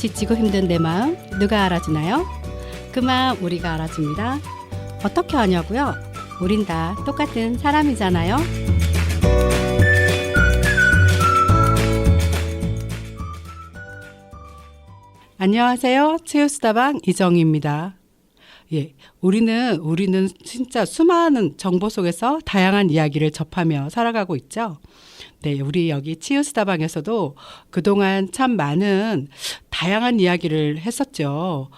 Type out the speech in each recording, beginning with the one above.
지치고 힘든 내 마음 누가 알아주나요? 그 마음 우리가 알아줍니다. 어떻게 하냐고요? 우린 다 똑같은 사람이잖아요. 안녕하세요. 치유수다방 이정희입니다. 예, 우리는 진짜 수많은 정보 속에서 다양한 이야기를 접하며 살아가고 있죠. 네, 우리 여기 치유수다방에서도 그동안 참 많은 다양한 이야기를 했었죠.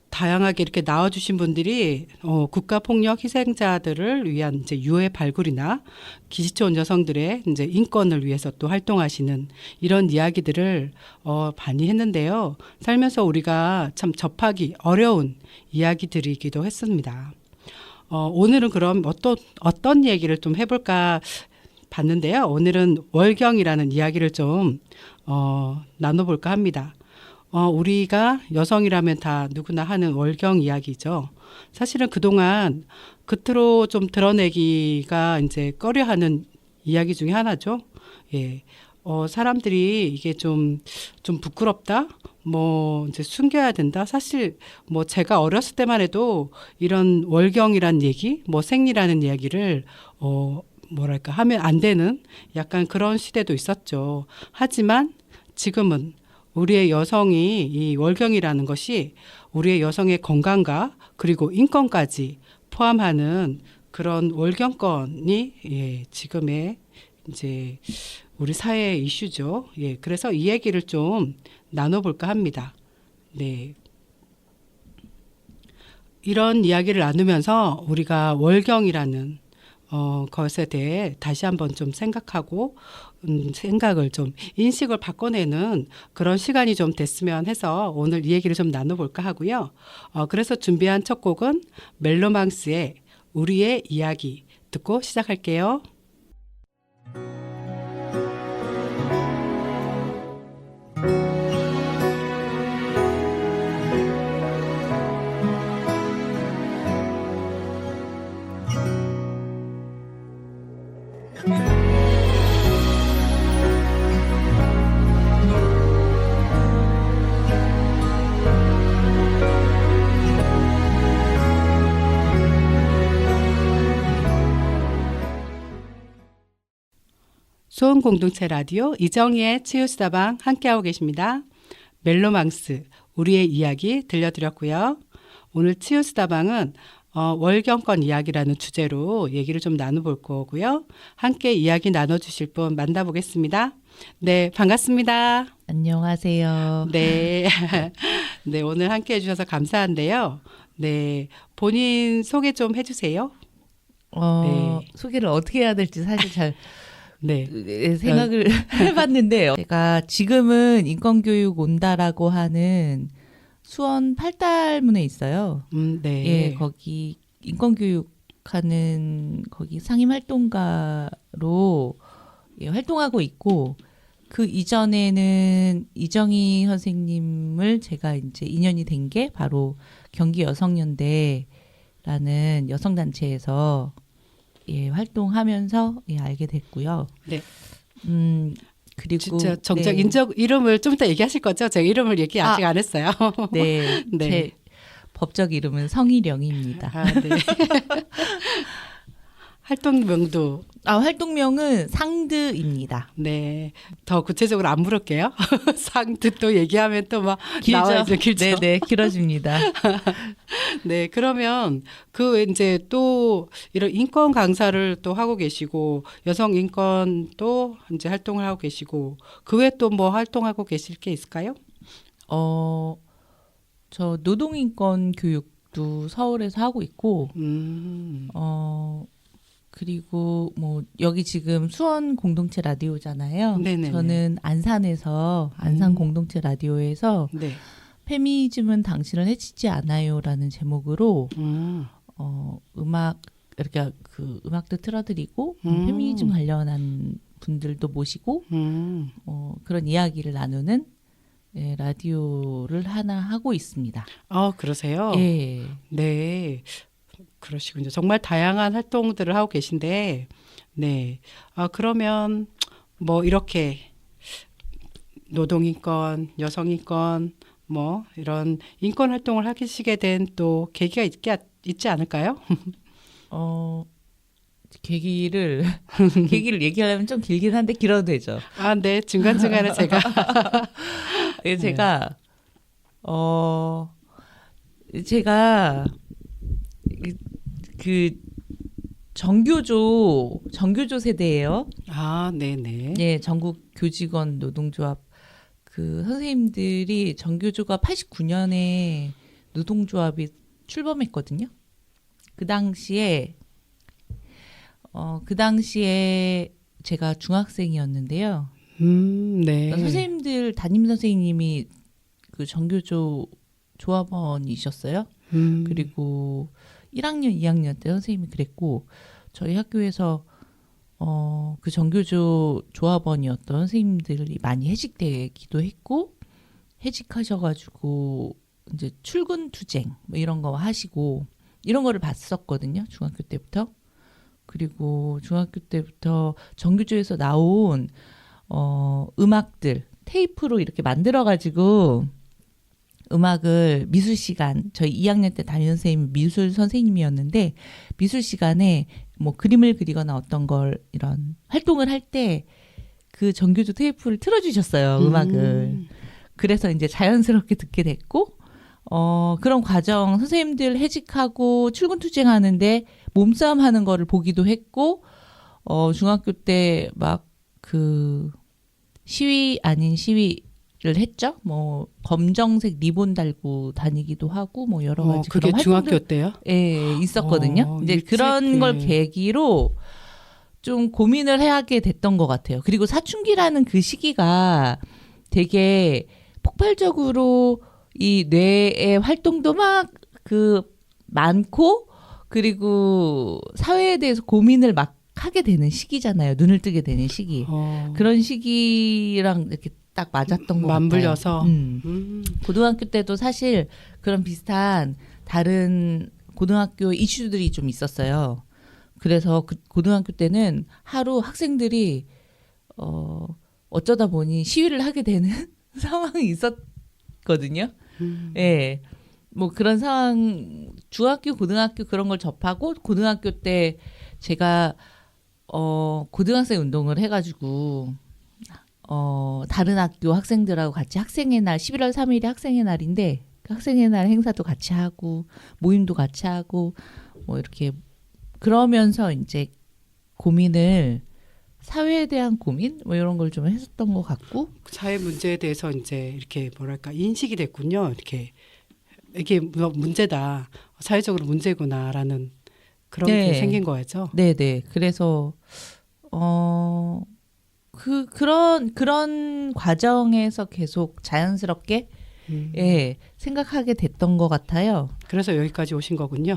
다양하게 이렇게 나와주신 분들이 국가폭력 희생자들을 위한 이제 유해 발굴이나 기시촌 여성들의 이제 인권을 위해서 또 활동하시는 이런 이야기들을 많이 했는데요. 살면서 우리가 참 접하기 어려운 이야기들이기도 했습니다. 오늘은 그럼 어떤 얘기를 좀 해볼까 봤는데요. 오늘은 월경이라는 이야기를 좀 나눠볼까 합니다. 우리가 여성이라면 다 누구나 하는 월경 이야기죠. 사실은 그동안 겉으로 좀 드러내기가 이제 꺼려하는 이야기 중에 하나죠. 예. 사람들이 이게 좀 부끄럽다? 뭐 이제 숨겨야 된다. 사실 뭐 제가 어렸을 때만 해도 이런 월경이란 얘기, 뭐 생리라는 이야기를 뭐랄까 하면 안 되는 약간 그런 시대도 있었죠. 하지만 지금은 우리의 여성이 이 월경이라는 것이 우리의 여성의 건강과 그리고 인권까지 포함하는 그런 월경권이 지금의 이제 우리 사회의 이슈죠. 예, 그래서 이 얘기를 좀 나눠볼까 합니다. 네. 이런 이야기를 나누면서 우리가 월경이라는 것에 대해 다시 한번 좀 생각하고 생각을 좀 인식을 바꿔내는 그런 시간이 좀 됐으면 해서 오늘 이 얘기를 좀 나눠볼까 하고요. 그래서 준비한 첫 곡은 멜로망스의 우리의 이야기 듣고 시작할게요. 소음 공동체 라디오 이정희의 치유수다방 함께하고 계십니다. 멜로망스 우리의 이야기 들려드렸고요. 오늘 치유수다방은 월경권 이야기라는 주제로 얘기를 좀 나눠볼 거고요. 함께 이야기 나눠주실 분 만나보겠습니다. 네, 반갑습니다. 안녕하세요. 네, 네 오늘 함께해 주셔서 감사한데요. 네, 본인 소개 좀 해주세요. 네. 소개를 어떻게 해야 될지 사실 잘 네. 생각을 해봤는데 제가 지금은 인권교육 온다라고 하는 수원 8달문에 있어요. 네. 예, 거기 인권교육하는 거기 상임활동가로 활동하고 있고 그 이전에는 이정희 선생님을 제가 이제 인연이 된 게 바로 경기 여성연대라는 여성단체에서 활동하면서 알게 됐고요. 네. 그리고 진짜 정작 이름을 좀 이따 얘기하실 거죠? 제가 이름을 얘기 아직 안 했어요. 네. 네. 제 법적 이름은 성희령입니다. 네. 활동명도 활동명은 상드입니다. 네. 더 구체적으로 안 물을게요. 상드 또 얘기하면 또 막 나와야죠. 길죠. 네, 길어집니다. 네, 그러면 그 이제 또 이런 인권 강사를 또 하고 계시고 여성 인권도 이제 활동을 하고 계시고 그 외에 또 뭐 활동하고 계실 게 있을까요? 저 노동인권 교육도 서울에서 하고 있고 그리고 뭐 여기 지금 수원 공동체 라디오잖아요. 네네네. 저는 안산에서 안산 공동체 라디오에서 네. 페미니즘은 당신을 해치지 않아요라는 제목으로 음악 이렇게 그 음악도 틀어드리고 페미니즘 관련한 분들도 모시고 그런 이야기를 나누는 라디오를 하나 하고 있습니다. 그러세요? 예. 네. 그러시군요. 정말 다양한 활동들을 하고 계신데, 네. 그러면 뭐 이렇게 노동인권, 여성인권, 뭐 이런 인권 활동을 하시게 된 또 계기가 있지 않을까요? 어, 계기를 계기를 얘기하려면 좀 길긴 한데 길어도 되죠. 아, 네. 중간중간에 제가 예, 제가 이- 그 정교조 세대예요. 아, 네네. 예, 전국 교직원 노동조합 그 선생님들이 정교조가 89년에 노동조합이 출범했거든요. 그 당시에 제가 중학생이었는데요. 네. 선생님들 담임 선생님이 그 정교조 조합원이셨어요. 그리고 1학년, 2학년 때 선생님이 그랬고 저희 학교에서 그 정교조 조합원이었던 선생님들이 많이 해직되기도 했고 해직하셔가지고 이제 출근 투쟁 뭐 이런 거 하시고 이런 거를 봤었거든요. 중학교 때부터. 그리고 중학교 때부터 정교조에서 나온 음악들 테이프로 이렇게 만들어가지고 음악을 미술 시간 저희 2학년 때 담임 선생님이 미술 선생님이었는데 미술 시간에 뭐 그림을 그리거나 어떤 걸 이런 활동을 할 때 그 정교조 테이프를 틀어주셨어요. 음악을. 그래서 이제 자연스럽게 듣게 됐고 그런 과정 선생님들 해직하고 출근 투쟁하는데 몸싸움 하는 거를 보기도 했고 중학교 때 막 그 시위 아닌 시위를 했죠. 뭐 검정색 리본 달고 다니기도 하고 뭐 여러 가지 그게 그런 중학교 활동들 때요? 있었거든요. 이제 일찍, 그런 걸 예. 계기로 좀 고민을 하게 됐던 것 같아요. 그리고 사춘기라는 그 시기가 되게 폭발적으로 이 뇌의 활동도 막 그 많고 그리고 사회에 대해서 고민을 막 하게 되는 시기잖아요. 눈을 뜨게 되는 시기. 그런 시기랑 이렇게 딱 맞았던 것 맞물려서. 같아요. 고등학교 때도 사실 그런 비슷한 다른 고등학교 이슈들이 좀 있었어요. 그래서 그 고등학교 때는 하루 학생들이 어쩌다 보니 시위를 하게 되는 상황이 있었거든요. 예. 뭐 그런 상황 중학교 고등학교 그런 걸 접하고 고등학교 때 제가 고등학생 운동을 해가지고 다른 학교 학생들하고 같이 학생의 날 11월 3일이 학생의 날인데 그 학생의 날 행사도 같이 하고 모임도 같이 하고 뭐 이렇게 그러면서 이제 고민을 사회에 대한 고민 뭐 이런 걸 좀 했었던 것 같고 사회 문제에 대해서 이제 이렇게 뭐랄까 인식이 됐군요. 이렇게 이게 문제다. 사회적으로 문제구나라는 그런 게 생긴 거죠. 네네. 그래서 그런 과정에서 계속 자연스럽게 예, 생각하게 됐던 것 같아요. 그래서 여기까지 오신 거군요.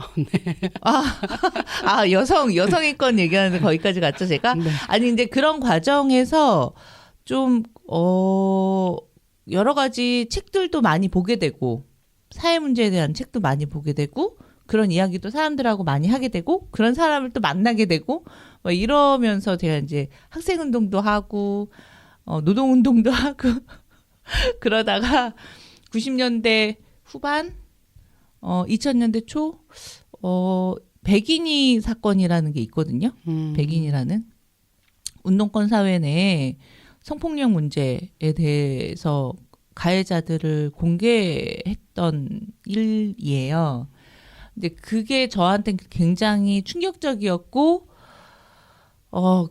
여성인권 얘기하는데 거기까지 갔죠, 제가? 네. 아니, 이제 그런 과정에서 좀, 여러 가지 책들도 많이 보게 되고, 사회 문제에 대한 책도 많이 보게 되고, 그런 이야기도 사람들하고 많이 하게 되고, 그런 사람을 또 만나게 되고, 뭐 이러면서 제가 이제 학생운동도 하고, 노동운동도 하고, 그러다가 90년대 후반, 2000년대 초, 백인이 사건이라는 게 있거든요. 백인이라는. 운동권 사회 내에 성폭력 문제에 대해서 가해자들을 공개했던 일이에요. 근데 그게 저한테는 굉장히 충격적이었고,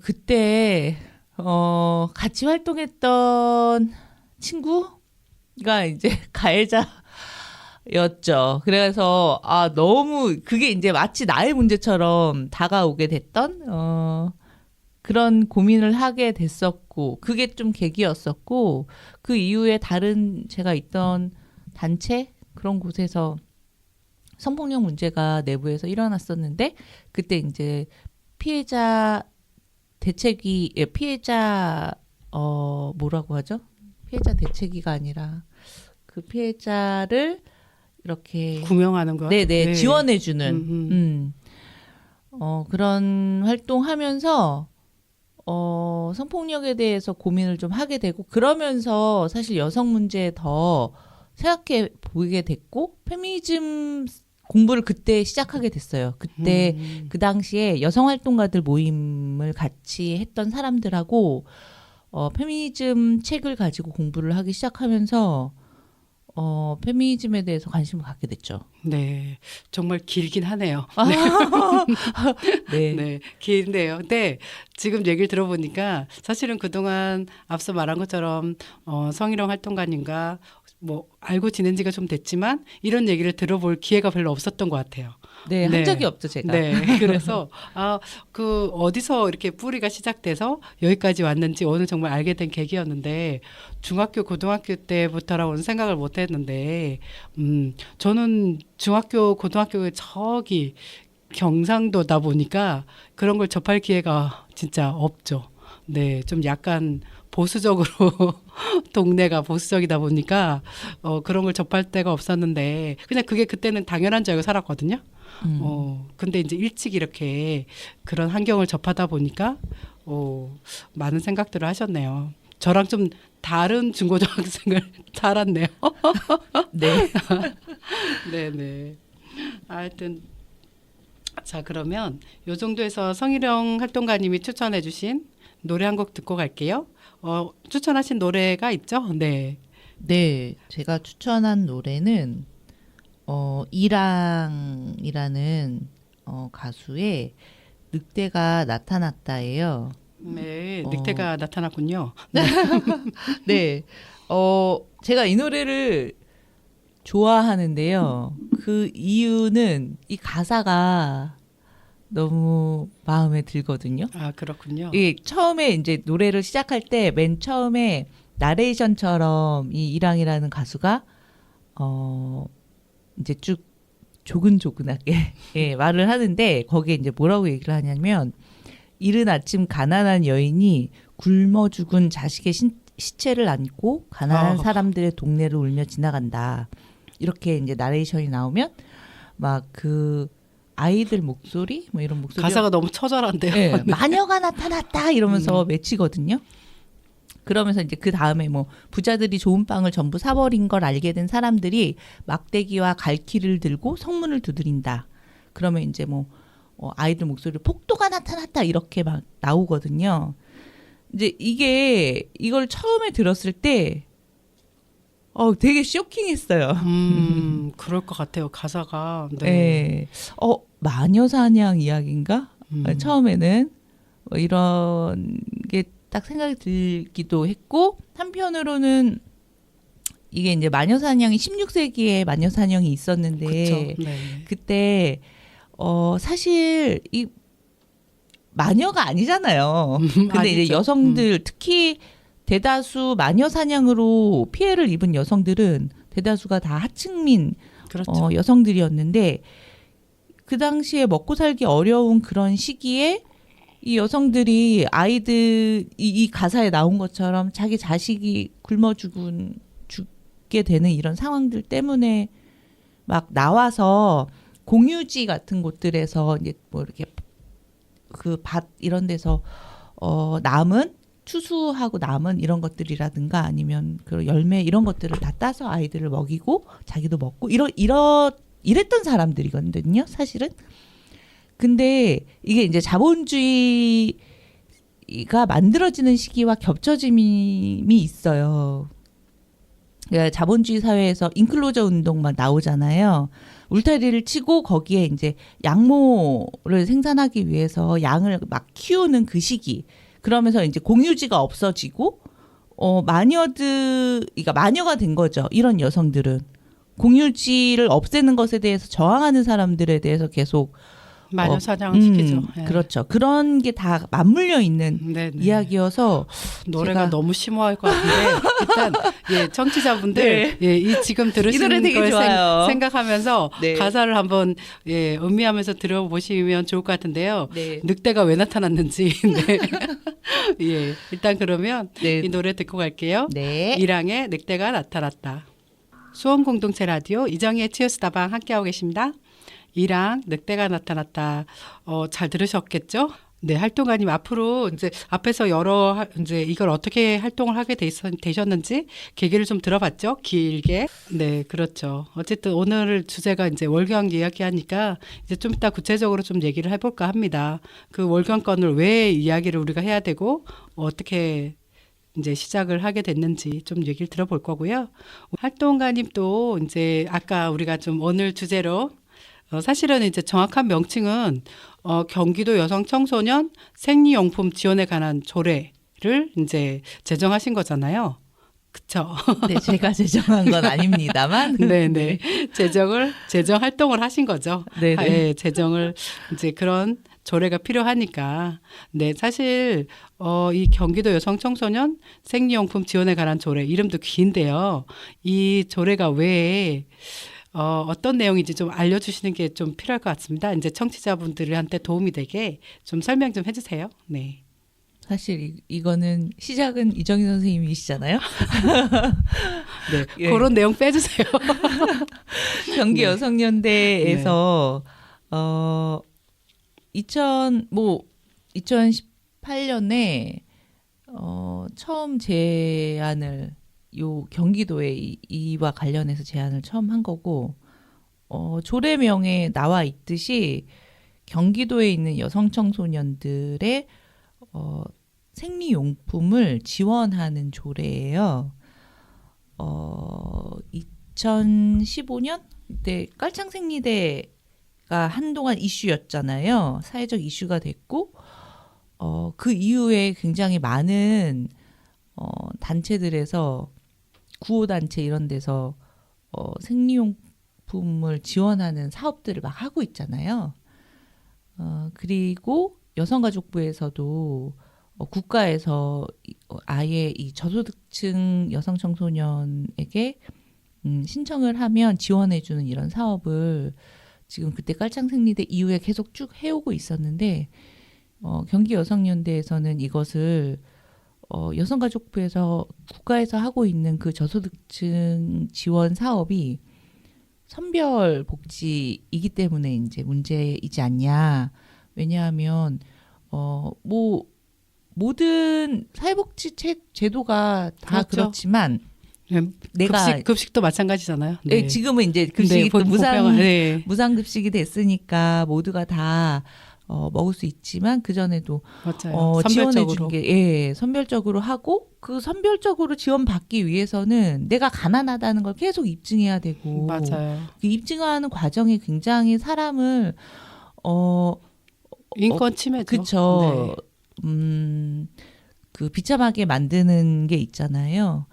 그때, 같이 활동했던 친구가 이제 가해자였죠. 그래서, 너무, 그게 이제 마치 나의 문제처럼 다가오게 됐던, 그런 고민을 하게 됐었고, 그게 좀 계기였었고, 그 이후에 다른 제가 있던 단체? 그런 곳에서 성폭력 문제가 내부에서 일어났었는데, 그때 이제 피해자 뭐라고 하죠? 피해자 대책위가 아니라 그 피해자를 이렇게 구명하는 거. 네네 지원해주는 그런 활동하면서 성폭력에 대해서 고민을 좀 하게 되고 그러면서 사실 여성 문제에 더 생각해 보게 됐고 페미니즘 공부를 그때 시작하게 됐어요. 그때 그 당시에 여성 활동가들 모임을 같이 했던 사람들하고 페미니즘 책을 가지고 공부를 하기 시작하면서 페미니즘에 대해서 관심을 갖게 됐죠. 네, 정말 길긴 하네요. 네. 네, 긴데요. 근데 지금 얘기를 들어보니까 사실은 그동안 앞서 말한 것처럼 성희롱 활동가님과 뭐 알고 지낸 지가 좀 됐지만 이런 얘기를 들어볼 기회가 별로 없었던 것 같아요. 네, 한 네. 적이 없죠, 제가. 네, 그래서 그 어디서 이렇게 뿌리가 시작돼서 여기까지 왔는지 오늘 정말 알게 된 계기였는데 중학교, 고등학교 때부터라고는 생각을 못했는데 저는 중학교, 고등학교에 저기 경상도다 보니까 그런 걸 접할 기회가 진짜 없죠. 네, 좀 약간 보수적으로 동네가 보수적이다 보니까 그런 걸 접할 데가 없었는데 그냥 그게 그때는 당연한 줄 알고 살았거든요. 근데 이제 일찍 이렇게 그런 환경을 접하다 보니까 많은 생각들을 하셨네요. 저랑 좀 다른 중고등학생을 살았네요. 네. 네네. 하여튼 자 그러면 요 정도에서 성희령 활동가님이 추천해주신 노래 한 곡 듣고 갈게요. 추천하신 노래가 있죠? 네. 네, 제가 추천한 노래는 이랑이라는 가수의 늑대가 나타났다예요. 네, 늑대가 나타났군요. 네, 제가 이 노래를 좋아하는데요. 그 이유는 이 가사가 너무 마음에 들거든요. 아, 그렇군요. 이 처음에 이제 노래를 시작할 때 맨 처음에 나레이션처럼 이 이랑이라는 가수가 이제 쭉 조근조근하게 예, 말을 하는데 거기에 이제 뭐라고 얘기를 하냐면 이른 아침 가난한 여인이 굶어 죽은 자식의 시체를 안고 가난한 사람들의 동네를 울며 지나간다. 이렇게 이제 나레이션이 나오면 막 그 아이들 목소리 뭐 이런 목소리 가사가 너무 처절한데요. 네, 마녀가 나타났다 이러면서 외치거든요. 그러면서 이제 그 다음에 뭐 부자들이 좋은 빵을 전부 사버린 걸 알게 된 사람들이 막대기와 갈퀴를 들고 성문을 두드린다. 그러면 이제 뭐 아이들 목소리로 폭도가 나타났다 이렇게 막 나오거든요. 이제 이걸 처음에 들었을 때 되게 쇼킹했어요. 그럴 것 같아요. 가사가. 네. 네. 마녀사냥 이야기인가? 처음에는 뭐 이런 게 딱 생각이 들기도 했고 한편으로는 이게 이제 마녀사냥이 16세기에 마녀사냥이 있었는데 그쵸. 네. 그때 사실 이 마녀가 아니잖아요. 근데 아니죠. 이제 여성들 특히 대다수 마녀사냥으로 피해를 입은 여성들은 대다수가 다 하층민 그렇죠. 여성들이었는데 그 당시에 먹고 살기 어려운 그런 시기에 이 여성들이 아이들 이 가사에 나온 것처럼 자기 자식이 굶어 죽게 되는 이런 상황들 때문에 막 나와서 공유지 같은 곳들에서 이제 뭐 이렇게 그 밭 이런 데서 남은 추수하고 남은 이런 것들이라든가 아니면 그 열매 이런 것들을 다 따서 아이들을 먹이고 자기도 먹고 이랬던 사람들이거든요, 사실은. 근데 이게 이제 자본주의가 만들어지는 시기와 겹쳐짐이 있어요. 그러니까 자본주의 사회에서 인클로저 운동만 나오잖아요. 울타리를 치고 거기에 이제 양모를 생산하기 위해서 양을 막 키우는 그 시기. 그러면서 이제 공유지가 없어지고 그러니까 마녀가 된 거죠. 이런 여성들은 공유지를 없애는 것에 대해서 저항하는 사람들에 대해서 계속 마녀 사냥을 시키죠. 예. 그렇죠. 그런 게 다 맞물려 있는 네네. 이야기여서 노래가 제가 너무 심오할 것 같은데 일단 청취자분들 이 지금 이 들으시는 노래 되게 걸 좋아요. 생각하면서 네. 가사를 한번 음미하면서 들어보시면 좋을 것 같은데요. 네. 늑대가 왜 나타났는지 네. 일단 그러면 네. 이 노래 듣고 갈게요. 네. 이랑의 늑대가 나타났다. 수원 공동체 라디오 이정희의 치유스다방 함께하고 계십니다. 이랑 늑대가 나타났다. 잘 들으셨겠죠? 네, 활동가님 앞으로 이제 앞에서 여러 이제 이걸 어떻게 활동을 하게 되셨는지 계기를 좀 들어봤죠? 길게. 네, 그렇죠. 어쨌든 오늘 주제가 이제 월경 이야기하니까 이제 좀 이따 구체적으로 좀 얘기를 해볼까 합니다. 그 월경권을 왜 이야기를 우리가 해야 되고 어떻게 이제 시작을 하게 됐는지 좀 얘기를 들어볼 거고요. 활동가님 또 이제 아까 우리가 좀 오늘 주제로 사실은 이제 정확한 명칭은 경기도 여성 청소년 생리용품 지원에 관한 조례를 이제 제정하신 거잖아요. 그쵸? 네, 제가 제정한 건 아닙니다만. 네네. 제정 활동을 하신 거죠. 네네. 예, 제정을 이제 그런 조례가 필요하니까. 네, 사실 이 경기도 여성 청소년 생리용품 지원에 관한 조례 이름도 긴데요. 이 조례가 왜 어떤 내용인지 좀 알려주시는 게 좀 필요할 것 같습니다. 이제 청취자분들한테 도움이 되게 좀 설명 좀 해주세요. 네. 사실 이거는 시작은 이정희 선생님이시잖아요. 네. 예. 그런 내용 빼주세요. 경기 네. 여성연대에서 2018년에 처음 제안을 요 경기도에 이와 관련해서 제안을 처음 한 거고 조례명에 나와 있듯이 경기도에 있는 여성 청소년들의 생리용품을 지원하는 조례예요. 2015년 그때 깔창생리대가 한동안 이슈였잖아요. 사회적 이슈가 됐고 그 이후에 굉장히 많은 단체들에서 구호단체 이런 데서 생리용품을 지원하는 사업들을 막 하고 있잖아요. 그리고 여성가족부에서도 국가에서 아예 이 저소득층 여성 청소년에게 신청을 하면 지원해주는 이런 사업을 지금 그때 깔창생리대 이후에 계속 쭉 해오고 있었는데 경기 여성연대에서는 이것을 여성가족부에서 국가에서 하고 있는 그 저소득층 지원 사업이 선별 복지이기 때문에 이제 문제이지 않냐. 왜냐하면 뭐 모든 사회복지 제도가 다 그렇죠. 그렇지만 네, 내가 급식도 마찬가지잖아요. 네, 지금은 이제 급식이 또 네. 무상급식이 됐으니까 모두가 다 먹을 수 있지만 그전에도 맞아요. 지원해 선별적으로. 준 게 선별적으로 하고 그 선별적으로 지원받기 위해서는 내가 가난하다는 걸 계속 입증해야 되고 맞아요. 그 입증하는 과정이 굉장히 사람을 인권 침해죠. 그쵸. 네. 그 비참하게 만드는 게 있잖아요.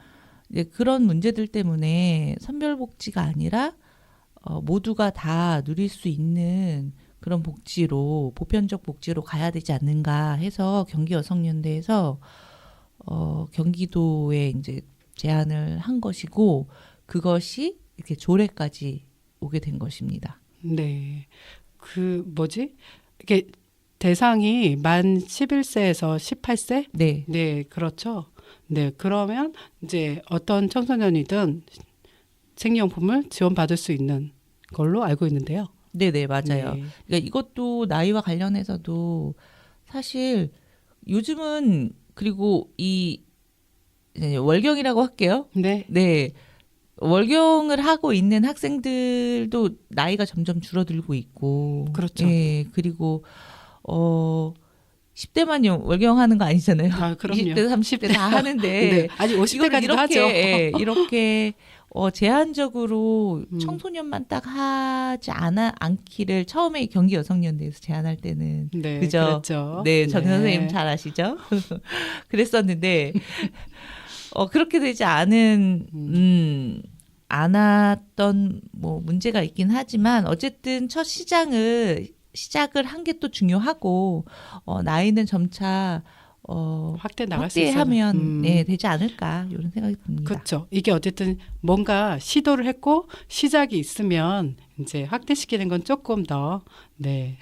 이제 그런 문제들 때문에 선별복지가 아니라 모두가 다 누릴 수 있는 그런 복지로 보편적 복지로 가야 되지 않는가 해서 경기 여성연대에서 경기도에 이제 제안을 한 것이고 그것이 이렇게 조례까지 오게 된 것입니다. 네. 그 뭐지? 이게 대상이 만 11세에서 18세? 네. 네, 그렇죠. 네, 그러면 이제 어떤 청소년이든 생리용품을 지원받을 수 있는 걸로 알고 있는데요. 네네, 맞아요. 네. 그러니까 이것도 나이와 관련해서도 사실 요즘은 그리고 이 월경이라고 할게요. 네. 네. 월경을 하고 있는 학생들도 나이가 점점 줄어들고 있고. 그렇죠. 예, 그리고 10대만 월경하는 거 아니잖아요. 아, 그럼요. 20대, 30대 다 하는데. 네. 아직 50대까지도 이렇게, 하죠. 예, 이렇게 제한적으로 음. 청소년만 딱 하지 않기를 처음에 경기 여성연대에서 제안할 때는 네, 그죠? 그렇죠. 네, 정 선생님 잘 아시죠? 그랬었는데 그렇게 되지 않았던 뭐 문제가 있긴 하지만 어쨌든 첫 시작을 한 게 또 중요하고 나이는 점차 확대 나갈 수 있어요. 확대하면 네, 되지 않을까 이런 생각이 듭니다. 그렇죠. 이게 어쨌든 뭔가 시도를 했고 시작이 있으면 이제 확대시키는 건 조금 더 네,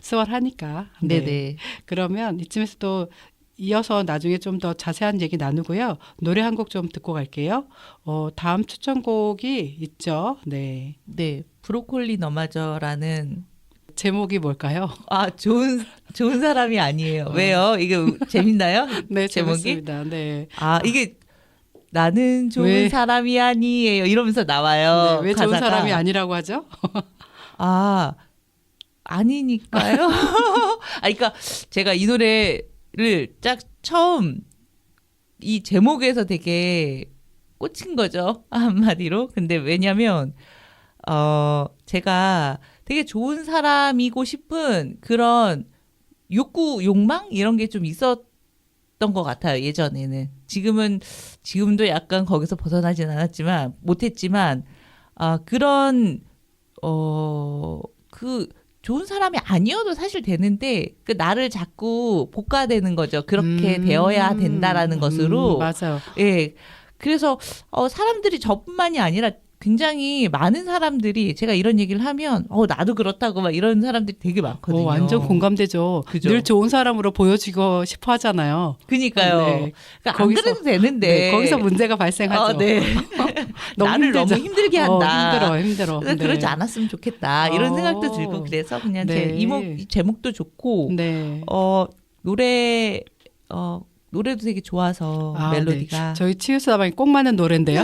수월하니까. 네. 네네. 그러면 이쯤에서 또 이어서 나중에 좀 더 자세한 얘기 나누고요. 노래 한 곡 좀 듣고 갈게요. 다음 추천곡이 있죠. 네. 네, 브로콜리 너마저라는 제목이 뭘까요? 아, 좋은 사람이 아니에요. 왜요? 이게 재밌나요? 네, 제목이? 재밌습니다. 네. 아, 이게 나는 좋은 왜? 사람이 아니에요. 이러면서 나와요. 네, 왜 좋은 가사가. 사람이 아니라고 하죠? 아, 아니니까요. 아, 그러니까 제가 이 노래를 딱 처음 이 제목에서 되게 꽂힌 거죠. 한마디로. 근데 왜냐면 제가 되게 좋은 사람이고 싶은 그런 욕망 이런 게 좀 있었던 것 같아요. 예전에는. 지금도 약간 거기서 벗어나진 않았지만 못했지만 그런 그 좋은 사람이 아니어도 사실 되는데 그 나를 자꾸 볶아대는 거죠. 그렇게 되어야 된다라는 것으로. 맞아요. 예. 그래서 사람들이 저뿐만이 아니라 굉장히 많은 사람들이 제가 이런 얘기를 하면 나도 그렇다고 막 이런 사람들이 되게 많거든요. 완전 공감되죠. 그죠? 늘 좋은 사람으로 보여지고 싶어 하잖아요. 그니까요. 네. 그러니까 안 그래도 되는데. 네, 거기서 문제가 발생하죠. 네. 나를 힘들죠. 너무 힘들게 한다. 힘들어. 그래서 네. 그러지 않았으면 좋겠다. 이런 생각도 들고 그래서 그냥 네. 이 제목도 좋고 네. 노래도 되게 좋아서 멜로디가. 네. 저희 치유스다방이 꼭 맞는 노래인데요.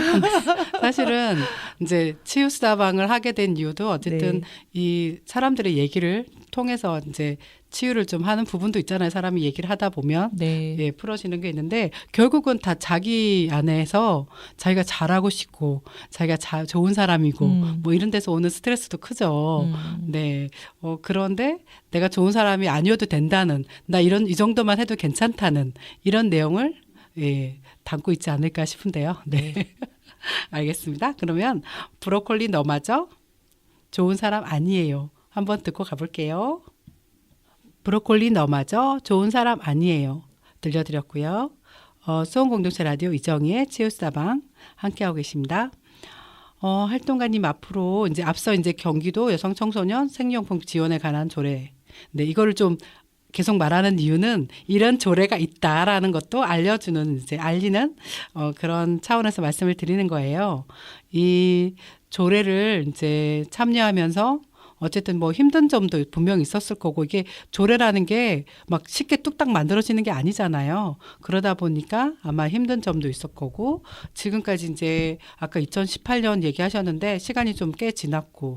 사실은 이제 치유스다방을 하게 된 이유도 어쨌든 네. 이 사람들의 얘기를 통해서 이제 치유를 좀 하는 부분도 있잖아요. 사람이 얘기를 하다 보면 네. 예, 풀어지는 게 있는데 결국은 다 자기 안에서 자기가 잘하고 싶고 자기가 좋은 사람이고 뭐 이런 데서 오는 스트레스도 크죠. 네. 그런데 내가 좋은 사람이 아니어도 된다는 나 이 정도만 해도 괜찮다는 이런 내용을 예, 담고 있지 않을까 싶은데요. 네. 알겠습니다. 그러면 브로콜리 너마저 좋은 사람 아니에요. 한번 듣고 가볼게요. 브로콜리 너마저 좋은 사람 아니에요. 들려드렸고요. 수원공동체 라디오 이정희의 치유스다방 함께하고 계십니다. 활동가님 앞으로 앞서 경기도 여성 청소년 생리용품 지원에 관한 조례. 네, 이거를 좀 계속 말하는 이유는 이런 조례가 있다라는 것도 알리는 그런 차원에서 말씀을 드리는 거예요. 이 조례를 참여하면서 어쨌든 뭐 힘든 점도 분명히 있었을 거고 이게 조례라는 게 막 쉽게 뚝딱 만들어지는 게 아니잖아요. 그러다 보니까 아마 힘든 점도 있을 거고 지금까지 아까 2018년 얘기하셨는데 시간이 좀 꽤 지났고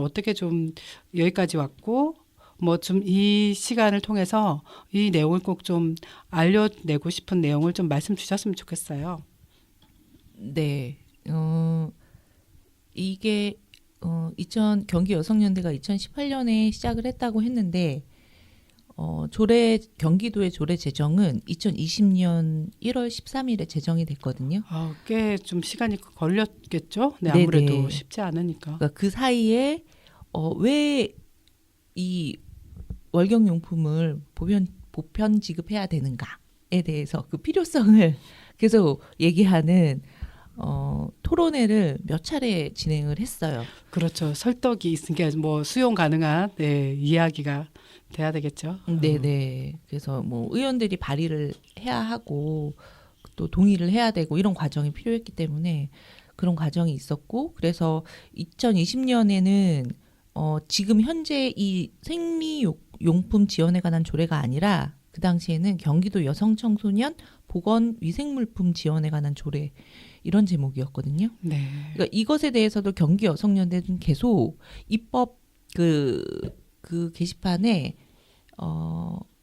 어떻게 좀 여기까지 왔고 뭐 좀 이 시간을 통해서 이 내용을 꼭 좀 알려내고 싶은 내용을 좀 말씀 주셨으면 좋겠어요. 네. 이게 경기 여성연대가 2018년에 시작을 했다고 했는데 경기도의 조례 제정은 2020년 1월 13일에 제정이 됐거든요. 꽤 좀 시간이 걸렸겠죠. 네, 아무래도 네네. 쉽지 않으니까. 그러니까 그 사이에 왜 이 월경용품을 보편 지급해야 되는가에 대해서 그 필요성을 계속 얘기하는 토론회를 몇 차례 진행을 했어요. 그렇죠. 설득이 있으니까 뭐 수용 가능한 이야기가 돼야 되겠죠. 네네. 그래서 뭐 의원들이 발의를 해야 하고 또 동의를 해야 되고 이런 과정이 필요했기 때문에 그런 과정이 있었고 그래서 2020년에는 지금 현재 이 생리용품 지원에 관한 조례가 아니라 그 당시에는 경기도 여성청소년 보건위생물품 지원에 관한 조례 이런 제목이었거든요. 네. 그러니까 이것에 대해서도 경기 여성연대는 계속 입법 그 게시판에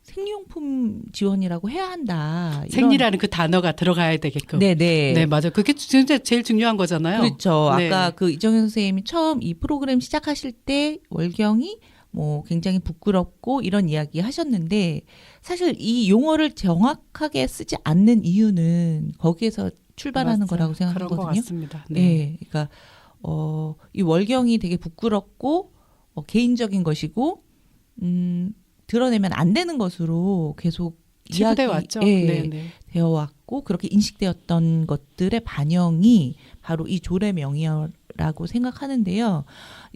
생리용품 지원이라고 해야 한다. 생리라는 그 단어가 들어가야 되게끔. 네네. 네, 맞아요. 그게 진짜 제일 중요한 거잖아요. 그렇죠. 네. 아까 그 이정현 선생님이 처음 이 프로그램 시작하실 때 월경이 뭐 굉장히 부끄럽고 이런 이야기 하셨는데 사실 이 용어를 정확하게 쓰지 않는 이유는 거기에서 출발하는 맞아요. 거라고 생각하거든요. 그런 것 같습니다. 네. 네. 그러니까 이 월경이 되게 부끄럽고 개인적인 것이고 드러내면 안 되는 것으로 계속 치부돼 왔죠. 되어 왔고 그렇게 인식되었던 것들의 반영이 바로 이 조례 명의라고 생각하는데요.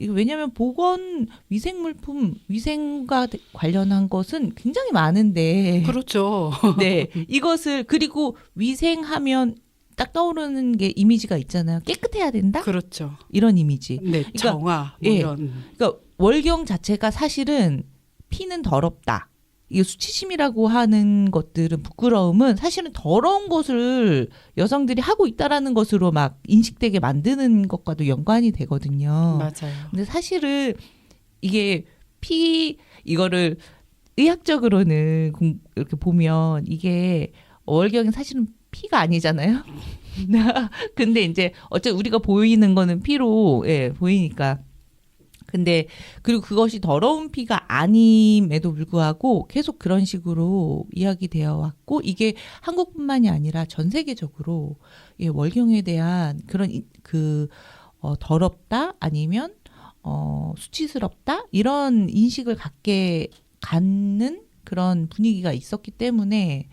왜냐하면 보건 위생물품 위생과 관련한 것은 굉장히 많은데 그렇죠. 네, 이것을 그리고 위생하면 딱 떠오르는 게 이미지가 있잖아요. 깨끗해야 된다. 그렇죠. 이런 이미지. 네, 그러니까, 정화 뭐 이런. 그러니까 월경 자체가 사실은 피는 더럽다. 이 수치심이라고 하는 것들은 부끄러움은 사실은 더러운 것을 여성들이 하고 있다라는 것으로 막 인식되게 만드는 것과도 연관이 되거든요. 맞아요. 근데 사실은 이게 이거를 의학적으로는 이렇게 보면 이게 월경이 사실은 피가 아니잖아요. 근데 이제 어쨌든 우리가 보이는 거는 피로 보이니까. 근데 그리고 그것이 더러운 피가 아님에도 불구하고 계속 그런 식으로 이야기되어 왔고 이게 한국뿐만이 아니라 전 세계적으로 월경에 대한 그런 더럽다 아니면 수치스럽다 이런 인식을 갖는 그런 분위기가 있었기 때문에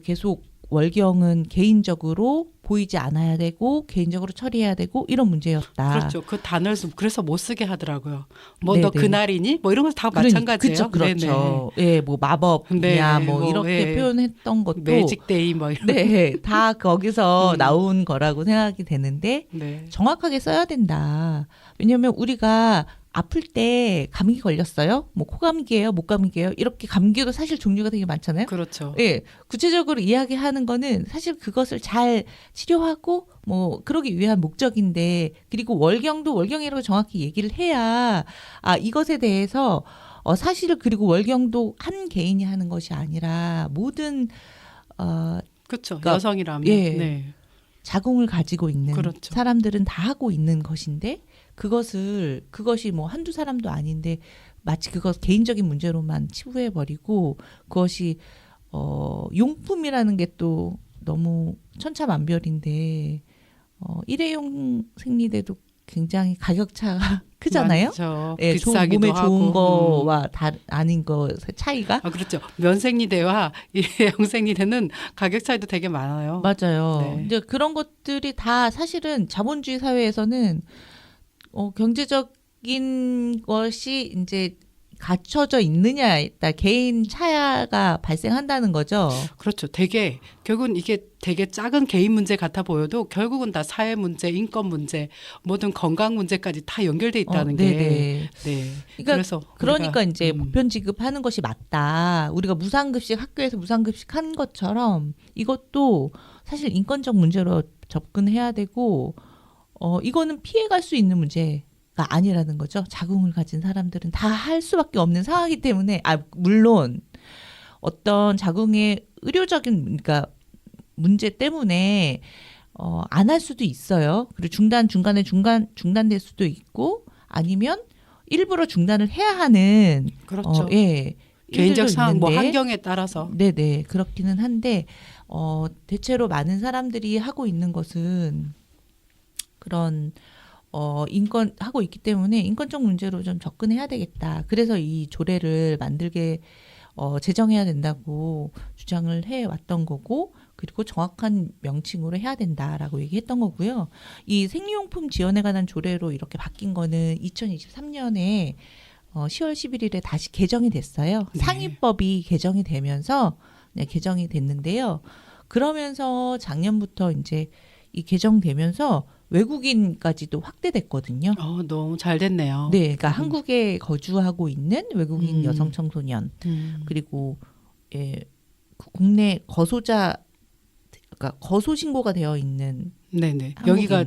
계속 월경은 개인적으로 보이지 않아야 되고 개인적으로 처리해야 되고 이런 문제였다. 그렇죠. 그 단어를 그래서 못 쓰게 하더라고요. 뭐 너 네네. 그날이니? 뭐 이런 거 다 마찬가지예요. 그렇죠. 예, 뭐 마법이야 네, 뭐 이렇게 표현했던 것도 매직데이 뭐 이런. 네, 다 거기서 나온 거라고 생각이 되는데 네. 정확하게 써야 된다. 왜냐하면 우리가 아플 때 감기 걸렸어요? 뭐 코감기예요? 목감기예요? 이렇게 감기도 사실 종류가 되게 많잖아요. 그렇죠. 예, 구체적으로 이야기하는 거는 사실 그것을 잘 치료하고 뭐 그러기 위한 목적인데 그리고 월경도 월경이라고 정확히 얘기를 해야 이것에 대해서 사실을 그리고 월경도 한 개인이 하는 것이 아니라 모든 그렇죠. 그러니까, 여성이라면. 예. 네. 자궁을 가지고 있는 그렇죠. 사람들은 다 하고 있는 것인데 그것이 뭐 한두 사람도 아닌데 마치 그것 개인적인 문제로만 치부해 버리고 그것이 용품이라는 게 또 너무 천차만별인데 일회용 생리대도 굉장히 가격차가 크잖아요. 맞죠. 예, 비싸기도 몸에 하고. 좋은 거와 아닌 거 차이가 그렇죠. 면생리대와 일회용 생리대는 가격 차이도 되게 많아요. 맞아요. 네. 이제 그런 것들이 다 사실은 자본주의 사회에서는 경제적인 것이 이제 갖춰져 있느냐에 따라 개인 차이가 발생한다는 거죠. 그렇죠. 결국은 이게 되게 작은 개인 문제 같아 보여도 결국은 다 사회 문제, 인권 문제, 모든 건강 문제까지 다 연결돼 있다는 게. 네네. 네. 그러니까 이제 우리가, 보편 지급하는 것이 맞다. 우리가 무상급식 학교에서 무상급식 한 것처럼 이것도 사실 인권적 문제로 접근해야 되고 이거는 피해갈 수 있는 문제가 아니라는 거죠. 자궁을 가진 사람들은 다 할 수밖에 없는 상황이기 때문에 물론 어떤 자궁의 의료적인 그러니까 문제 때문에 안 할 수도 있어요. 그리고 중단될 수도 있고 아니면 일부러 중단을 해야 하는 그렇죠. 예. 개인적 일들도 상황, 뭐 있는데 환경에 따라서. 네네 그렇기는 한데 대체로 많은 사람들이 하고 있는 것은 그런 인권 하고 있기 때문에 인권적 문제로 좀 접근해야 되겠다. 그래서 이 조례를 만들게 제정해야 된다고 주장을 해 왔던 거고 그리고 정확한 명칭으로 해야 된다라고 얘기했던 거고요. 이 생리용품 지원에 관한 조례로 이렇게 바뀐 거는 2023년에 10월 11일에 다시 개정이 됐어요. 네. 상위법이 개정이 되면서 개정이 됐는데요. 그러면서 작년부터 이제 이 개정되면서 외국인까지도 확대됐거든요. 너무 잘 됐네요. 네, 그러니까 한국에 거주하고 있는 외국인 여성 청소년 그리고 국내 그러니까 거소 신고가 되어 있는 네네. 한국인. 여기가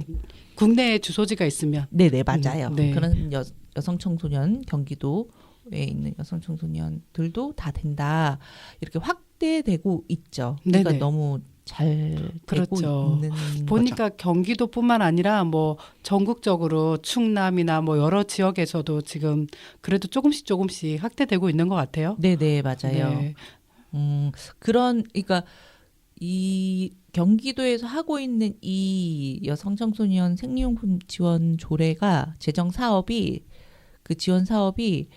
국내에 주소지가 있으면. 네네 맞아요. 네. 그런 여성 청소년 경기도에 있는 여성 청소년들도 다 된다 이렇게 확대되고 있죠. 그러니까 네네. 너무 잘 되고 그렇죠. 있는 보니까 거죠. 경기도뿐만 아니라 뭐 전국적으로 충남이나 뭐 여러 지역에서도 지금 그래도 조금씩 확대되고 있는 것 같아요. 네네 맞아요. 네. 그러니까 이 경기도에서 하고 있는 이 여성 청소년 생리용품 지원 조례가 재정 사업이 그 지원 사업이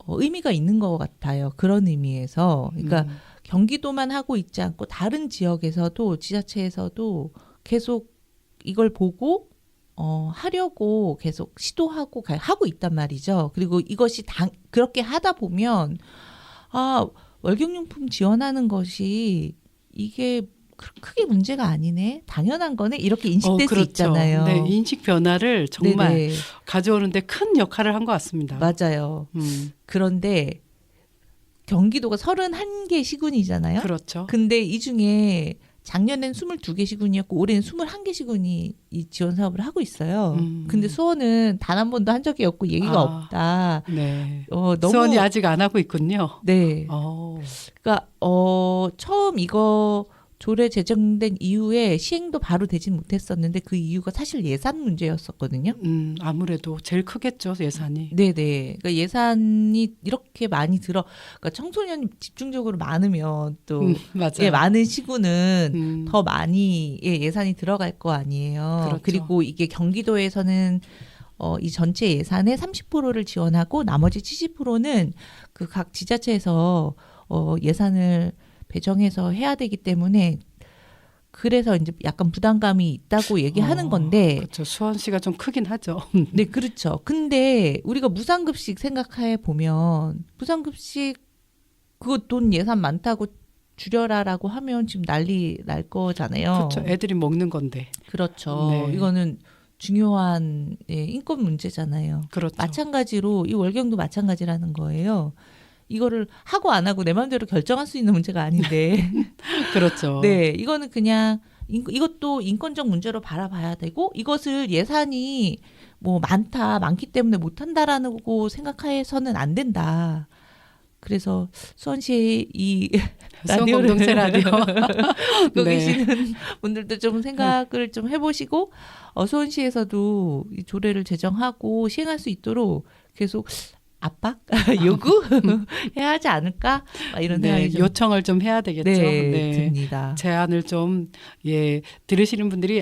의미가 있는 것 같아요. 그런 의미에서 그러니까 경기도만 하고 있지 않고 다른 지역에서도 지자체에서도 계속 이걸 보고 하려고 계속 시도하고 하고 있단 말이죠. 그리고 이것이 그렇게 하다 보면 월경용품 지원하는 것이 이게 크게 문제가 아니네, 당연한 거네, 이렇게 인식될 수 그렇죠. 있잖아요. 네, 인식 변화를 정말 네네. 가져오는데 큰 역할을 한 것 같습니다. 맞아요. 그런데 경기도가 31개 시군이잖아요. 그렇죠. 근데 이 중에 작년엔 22개 시군이었고 올해는 21개 시군이 이 지원 사업을 하고 있어요. 근데 수원은 단 한 번도 한 적이 없고 얘기가 없다. 네. 너무 수원이 아직 안 하고 있군요. 네. 어. 그러니까 처음 이거 조례 제정된 이후에 시행도 바로 되진 못했었는데 그 이유가 사실 예산 문제였었거든요. 아무래도 제일 크겠죠, 예산이. 네네. 그러니까 예산이 이렇게 많이 그러니까 청소년이 집중적으로 많으면 또 맞아요. 예, 많은 시군은 더 많이 예산이 들어갈 거 아니에요. 그렇죠. 그리고 이게 경기도에서는 이 전체 예산의 30%를 지원하고 나머지 70%는 그 각 지자체에서 예산을 배정해서 해야 되기 때문에 그래서 이제 약간 부담감이 있다고 얘기하는 건데. 그렇죠. 수원시가 좀 크긴 하죠. 네, 그렇죠. 근데 우리가 무상급식 생각해 보면 무상급식 그거 돈 예산 많다고 줄여라라고 하면 지금 난리 날 거잖아요. 그렇죠. 애들이 먹는 건데. 그렇죠. 네. 이거는 중요한 인권 문제잖아요. 그렇죠. 마찬가지로 이 월경도 마찬가지라는 거예요. 이거를 하고 안 하고 내 마음대로 결정할 수 있는 문제가 아닌데. 그렇죠. 네, 이거는 그냥 이것도 인권적 문제로 바라봐야 되고 이것을 예산이 뭐 많기 때문에 못한다라고 생각해서는 안 된다. 그래서 수원시의 이 수원 공동체 라디오 거기 네. 계시는 분들도 좀 생각을 좀 해보시고 수원시에서도 이 조례를 제정하고 시행할 수 있도록 계속 압박, 요구 해야 하지 않을까? 이런 생각이 좀 요청을 좀 해야 되겠죠. 듭니다. 제안을 좀 들으시는 분들이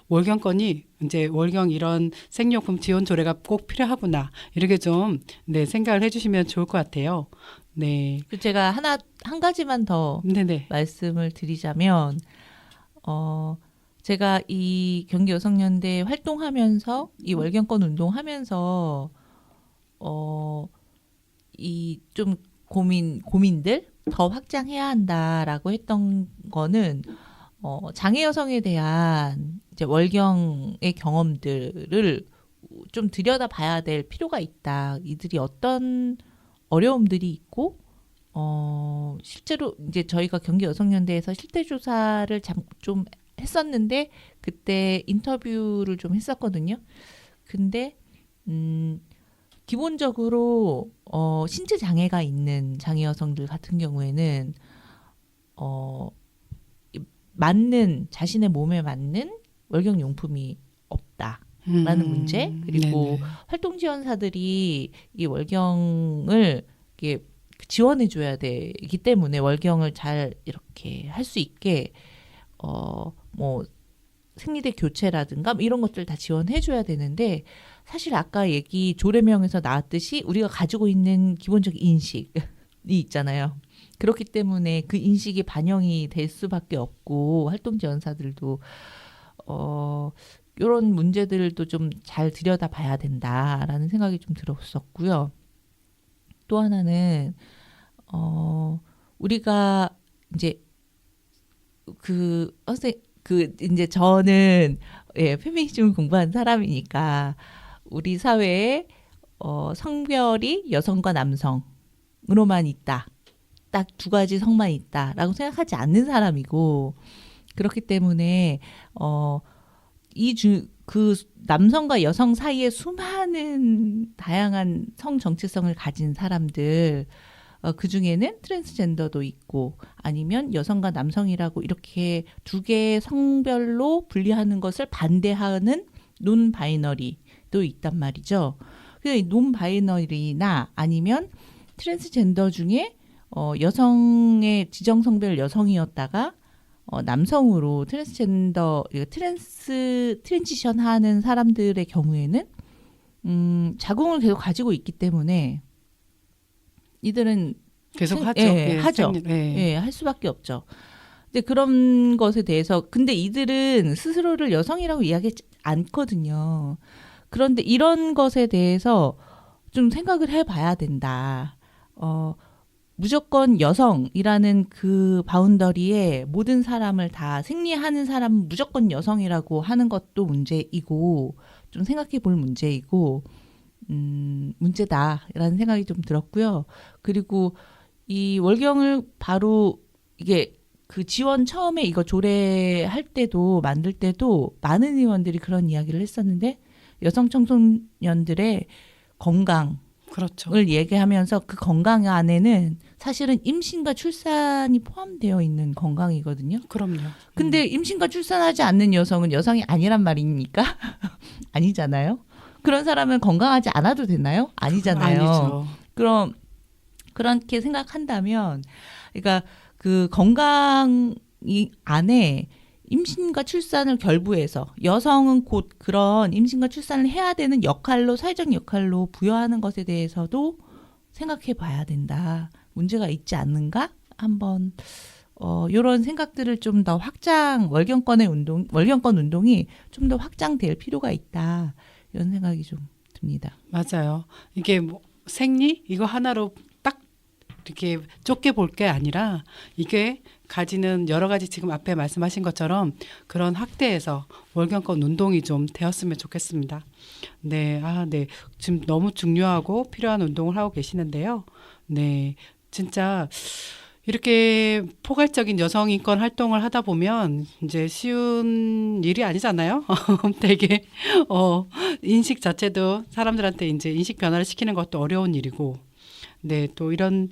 월경권이 이제 월경 이런 생료품 지원 조례가 꼭 필요하구나 이렇게 좀 생각을 해주시면 좋을 것 같아요. 네. 제가 한 가지만 더 네네. 말씀을 드리자면 제가 이 경기 여성연대 활동하면서 이 월경권 운동하면서 이 좀 고민들 더 확장해야 한다라고 했던 거는 장애 여성에 대한 이제 월경의 경험들을 좀 들여다봐야 될 필요가 있다. 이들이 어떤 어려움들이 있고 실제로 이제 저희가 경기 여성연대에서 실태 조사를 좀 했었는데 그때 인터뷰를 좀 했었거든요. 근데 기본적으로 신체 장애가 있는 장애 여성들 같은 경우에는 자신의 몸에 맞는 월경 용품이 없다라는 문제, 그리고 네네. 활동 지원사들이 이 월경을 이게 지원해 줘야 되기 때문에 월경을 잘 이렇게 할 수 있게 뭐 생리대 교체라든가 이런 것들 다 지원해 줘야 되는데 사실 아까 조례명에서 나왔듯이 우리가 가지고 있는 기본적인 인식이 있잖아요. 그렇기 때문에 그 인식이 반영이 될 수밖에 없고 활동 지원사들도 이런 문제들도 좀 잘 들여다봐야 된다라는 생각이 좀 들었었고요. 또 하나는 우리가 이제 이제 저는 페미니즘을 공부한 사람이니까 우리 사회에 성별이 여성과 남성으로만 있다. 딱 두 가지 성만 있다라고 생각하지 않는 사람이고 그렇기 때문에 그 남성과 여성 사이에 수많은 다양한 성 정체성을 가진 사람들 그 중에는 트랜스젠더도 있고 아니면 여성과 남성이라고 이렇게 두 개의 성별로 분리하는 것을 반대하는 논 바이너리도 있단 말이죠. 그래서 논 바이너리나 아니면 트랜스젠더 중에 여성의 지정 성별 여성이었다가 남성으로 트랜지션 하는 사람들의 경우에는 자궁을 계속 가지고 있기 때문에 이들은 계속 하죠. 하죠. 할 수밖에 없죠. 근데 그런 것에 대해서 근데 이들은 스스로를 여성이라고 이야기하지 않거든요. 그런데 이런 것에 대해서 좀 생각을 해봐야 된다. 무조건 여성이라는 그 바운더리에 모든 사람을 다 생리하는 사람은 무조건 여성이라고 하는 것도 문제이고 좀 생각해 볼 문제이고 문제다라는 생각이 좀 들었고요. 그리고 이 월경을 바로 이게 그 지원 처음에 이거 조례할 때도 만들 때도 많은 의원들이 그런 이야기를 했었는데 여성 청소년들의 건강을 그렇죠. 얘기하면서 그 건강 안에는 사실은 임신과 출산이 포함되어 있는 건강이거든요. 그럼요. 근데 임신과 출산하지 않는 여성은 여성이 아니란 말입니까? 아니잖아요. 그런 사람은 건강하지 않아도 되나요? 아니잖아요. 아니죠. 그럼 그렇게 생각한다면, 그러니까 그 건강이 안에 임신과 출산을 결부해서 여성은 곧 그런 임신과 출산을 해야 되는 역할로 사회적 역할로 부여하는 것에 대해서도 생각해 봐야 된다. 문제가 있지 않는가? 한번 이런 생각들을 좀 더 월경권 운동이 좀 더 확장될 필요가 있다. 이런 생각이 좀 듭니다. 맞아요. 이게 뭐 생리 이거 하나로 딱 이렇게 좁게 볼 게 아니라 이게 가지는 여러 가지 지금 앞에 말씀하신 것처럼 그런 확대해서 월경권 운동이 좀 되었으면 좋겠습니다. 네, 네. 지금 너무 중요하고 필요한 운동을 하고 계시는데요. 네, 진짜 이렇게 포괄적인 여성 인권 활동을 하다 보면 이제 쉬운 일이 아니잖아요. 되게 인식 자체도 사람들한테 이제 인식 변화를 시키는 것도 어려운 일이고, 네, 또 이런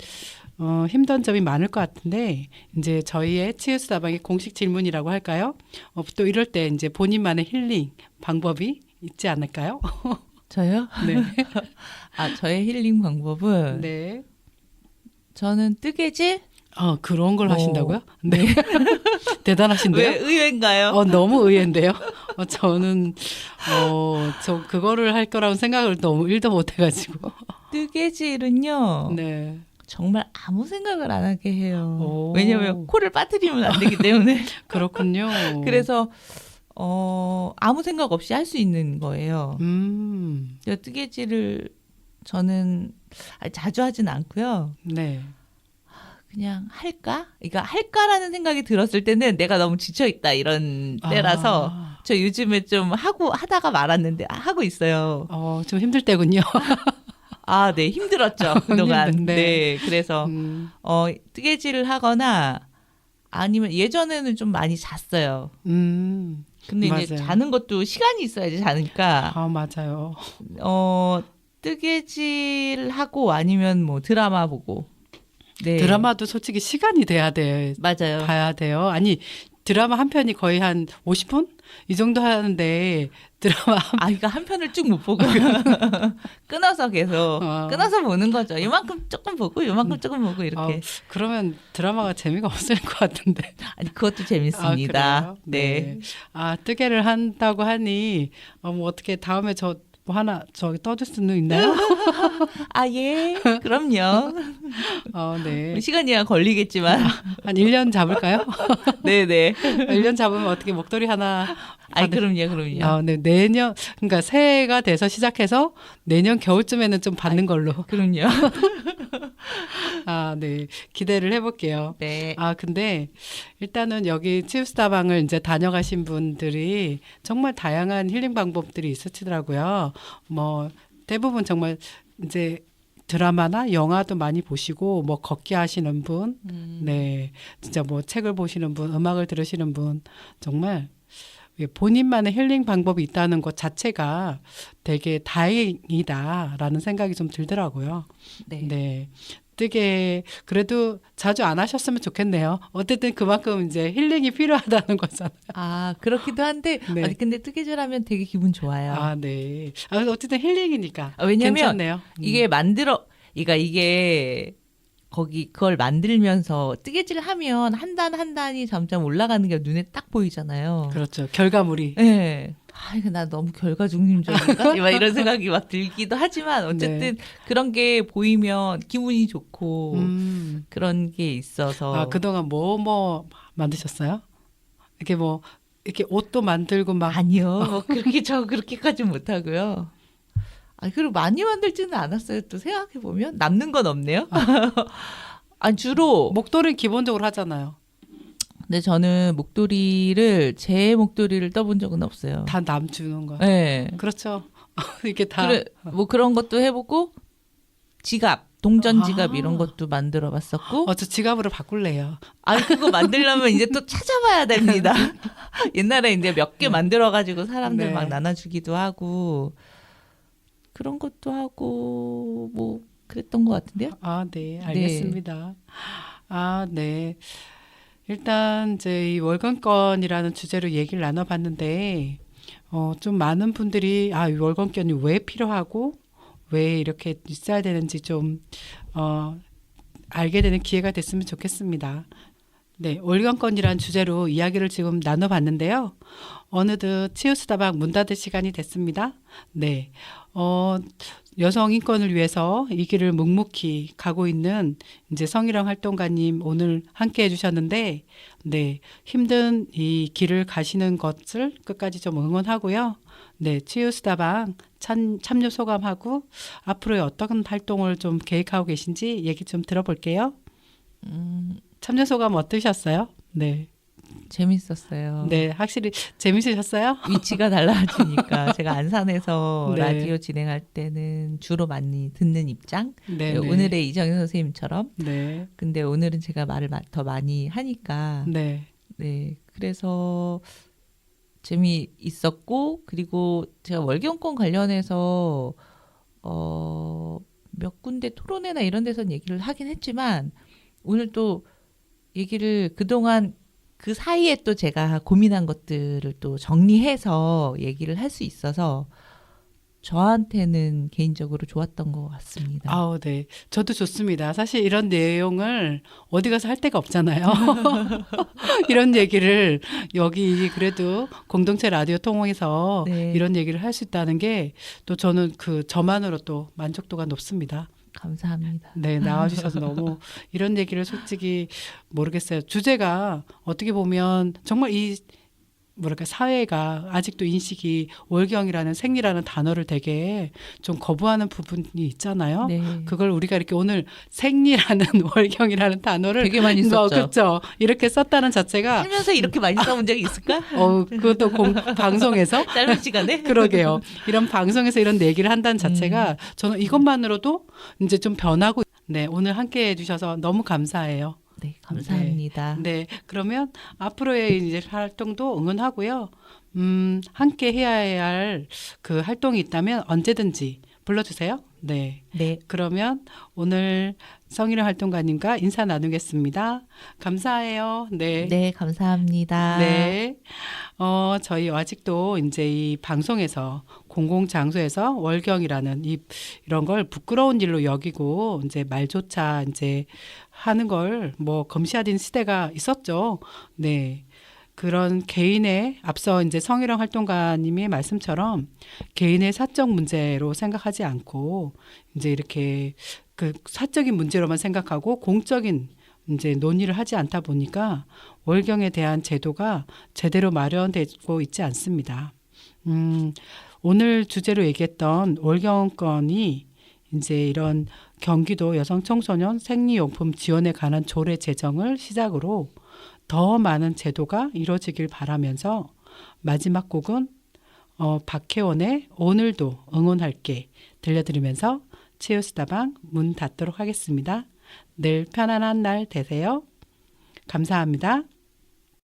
힘든 점이 많을 것 같은데 이제 저희의 치유수다방의 공식 질문이라고 할까요? 또 이럴 때 이제 본인만의 힐링 방법이 있지 않을까요? 저요? 네, 저의 힐링 방법은 네. 저는 뜨개질? 그런 걸 하신다고요? 네. 대단하신데요? 왜 의외인가요? 너무 의외인데요. 저는 저 그거를 할 거라고 생각을 너무 1도 못 해가지고. 뜨개질은요. 네. 정말 아무 생각을 안 하게 해요. 오. 왜냐하면 코를 빠뜨리면 안 되기 때문에. 그렇군요. 그래서 아무 생각 없이 할 수 있는 거예요. 뜨개질을 저는 자주 하진 않고요. 네. 그냥 할까? 그러니까 할까라는 생각이 들었을 때는 내가 너무 지쳐있다 이런 때라서 저 요즘에 좀 하다가 말았는데 하고 있어요. 좀 힘들 때군요. 네, 힘들었죠 그동안. 네, 그래서 뜨개질을 하거나 아니면 예전에는 좀 많이 잤어요. 근데 맞아요. 이제 자는 것도 시간이 있어야지 자니까. 맞아요. 뜨개질 하고 아니면 뭐 드라마 보고. 네. 드라마도 솔직히 시간이 돼야 돼. 맞아요. 봐야 돼요. 아니 드라마 한 편이 거의 한 50분? 이 정도 하는데 드라마 그러니까 한 편을 쭉 못 보고 끊어서 계속 끊어서 보는 거죠. 이만큼 조금 보고 이만큼 조금 보고 이렇게. 그러면 드라마가 재미가 없을 것 같은데. 아니 그것도 재밌습니다. 네. 뜨개를 한다고 하니 뭐 어떻게 다음에 저 뭐 하나 저기 떠줄 수는 있나요? 예. 그럼요. 네. 시간이야 걸리겠지만 한 1년 잡을까요? 네네. 1년 잡으면 어떻게 목도리 하나 그럼요. 네, 내년 그러니까 새해가 돼서 시작해서 내년 겨울쯤에는 좀 받는 걸로. 그럼요. 네. 기대를 해볼게요. 네. 근데 일단은 여기 치유스다방을 이제 다녀가신 분들이 정말 다양한 힐링 방법들이 있으시더라고요. 뭐 대부분 정말 이제 드라마나 영화도 많이 보시고 뭐 걷기 하시는 분, 네, 진짜 뭐 책을 보시는 분, 음악을 들으시는 분, 정말 본인만의 힐링 방법이 있다는 것 자체가 되게 다행이다라는 생각이 좀 들더라고요. 네. 뜨개 그래도 자주 안 하셨으면 좋겠네요. 어쨌든 그만큼 이제 힐링이 필요하다는 거잖아요. 그렇기도 한데 네. 근데 뜨개질하면 되게 기분 좋아요. 네. 어쨌든 힐링이니까. 왜냐면 괜찮네요. 이게 이게 그걸 만들면서 뜨개질 하면 한 단 한 단이 점점 올라가는 게 눈에 딱 보이잖아요. 그렇죠. 결과물이. 네. 이거 나 너무 결과중심적인가? 막 이런 생각이 막 들기도 하지만 어쨌든 그런 게 보이면 기분이 좋고 그런 게 있어서. 그동안 뭐 만드셨어요? 이렇게 옷도 만들고 막. 아니요. 그렇게까지 못하고요. 그리고 많이 만들지는 않았어요. 또 생각해보면 남는 건 없네요. 아 주로 목도리 기본적으로 하잖아요. 근데 저는 제 목도리를 떠본 적은 없어요. 다 남 주는 거. 네. 그렇죠. 이게 다. 그래, 뭐 그런 것도 해보고 지갑, 동전 지갑 아. 이런 것도 만들어봤었고. 저 지갑으로 바꿀래요. 아 그거 만들려면 이제 또 찾아봐야 됩니다. 옛날에 이제 몇 개 만들어가지고 사람들 네. 막 나눠주기도 하고 그런 것도 하고 뭐 그랬던 것 같은데요. 네, 알겠습니다. 네. 일단 이제 이 월간건이라는 주제로 얘기를 나눠봤는데 좀 많은 분들이 이 월간건이 왜 필요하고 왜 이렇게 있어야 되는지 좀 알게 되는 기회가 됐으면 좋겠습니다. 네, 월간건이라는 주제로 이야기를 지금 나눠봤는데요. 어느덧 치유수다방 문 닫을 시간이 됐습니다. 네, 여성 인권을 위해서 이 길을 묵묵히 가고 있는 이제 성희롱 활동가님 오늘 함께 해주셨는데, 네, 힘든 이 길을 가시는 것을 끝까지 좀 응원하고요. 네, 치유수다방 참여 소감하고 앞으로의 어떤 활동을 좀 계획하고 계신지 얘기 좀 들어볼게요. 참여 소감 어떠셨어요? 네. 재밌었어요. 네, 확실히 재밌으셨어요? 위치가 달라지니까 제가 안산에서 네. 라디오 진행할 때는 주로 많이 듣는 입장. 네, 오늘의 이정현 선생님처럼. 네, 근데 오늘은 제가 말을 더 많이 하니까. 네, 네. 그래서 재미있었고 그리고 제가 월경권 관련해서 몇 군데 토론회나 이런 데서 얘기를 하긴 했지만 오늘 또 얘기를 그동안 그 사이에 또 제가 고민한 것들을 또 정리해서 얘기를 할 수 있어서 저한테는 개인적으로 좋았던 것 같습니다. 네. 저도 좋습니다. 사실 이런 내용을 어디 가서 할 데가 없잖아요. 이런 얘기를 여기 그래도 공동체 라디오 통해서 네. 이런 얘기를 할 수 있다는 게 또 저는 저만으로 또 만족도가 높습니다. 감사합니다. 네, 나와주셔서 너무 이런 얘기를 솔직히 모르겠어요. 주제가 어떻게 보면 정말 사회가 아직도 인식이 월경이라는 생리라는 단어를 되게 좀 거부하는 부분이 있잖아요. 네. 그걸 우리가 이렇게 오늘 생리라는 월경이라는 단어를 되게 많이 썼죠. 그렇죠. 이렇게 썼다는 자체가 살면서 이렇게 많이 써본 적이 있을까? 그것도 방송에서 짧은 시간에? 그러게요. 이런 방송에서 이런 얘기를 한다는 자체가 저는 이것만으로도 이제 좀 변하고 네, 오늘 함께 해주셔서 너무 감사해요. 네, 감사합니다. 네, 그러면 앞으로의 이제 활동도 응원하고요. 함께 해야 할 그 활동이 있다면 언제든지 불러주세요. 네. 네. 그러면 오늘 성희롱 활동가님과 인사 나누겠습니다. 감사해요. 네. 네, 감사합니다. 네. 저희 아직도 이제 이 방송에서 공공장소에서 월경이라는 이런 걸 부끄러운 일로 여기고 이제 말조차 이제 하는 걸 뭐 검시하던 시대가 있었죠. 네. 그런 개인의 앞서 이제 성희롱 활동가님의 말씀처럼 개인의 사적 문제로 생각하지 않고 이제 이렇게 그 사적인 문제로만 생각하고 공적인 이제 논의를 하지 않다 보니까 월경에 대한 제도가 제대로 마련되고 있지 않습니다. 오늘 주제로 얘기했던 월경건이 이제 이런 경기도 여성 청소년 생리용품 지원에 관한 조례 제정을 시작으로 더 많은 제도가 이루어지길 바라면서 마지막 곡은 박혜원의 오늘도 응원할게 들려드리면서 치유수다방 문 닫도록 하겠습니다. 늘 편안한 날 되세요. 감사합니다.